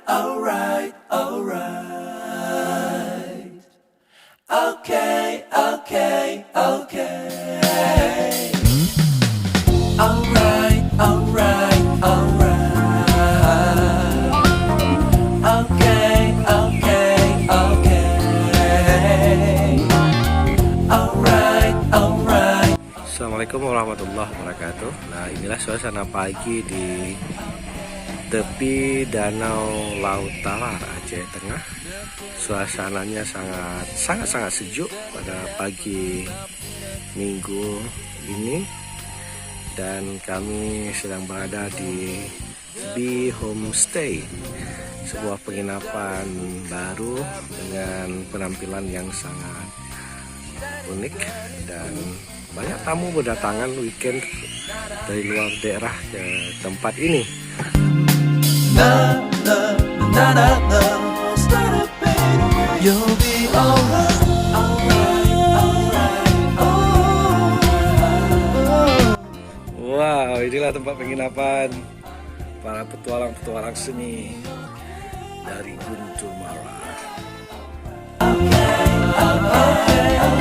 alright, alright. Okay, okay, okay. Alright, alright, alright. Okay, okay, okay. Alright, alright. Assalamualaikum warahmatullahi wabarakatuh. Nah, inilah suasana pagi di tepi Danau Lautar Aceh Tengah. Suasananya sangat sejuk pada pagi minggu ini, dan kami sedang berada di Bee Homestay, sebuah penginapan baru dengan penampilan yang sangat unik, dan banyak tamu berdatangan weekend dari luar daerah ke tempat ini. You'll be alright, alright, alright. Wow, inilah tempat penginapan para petualang-petualang seni dari Guntur Mara. Okay, okay,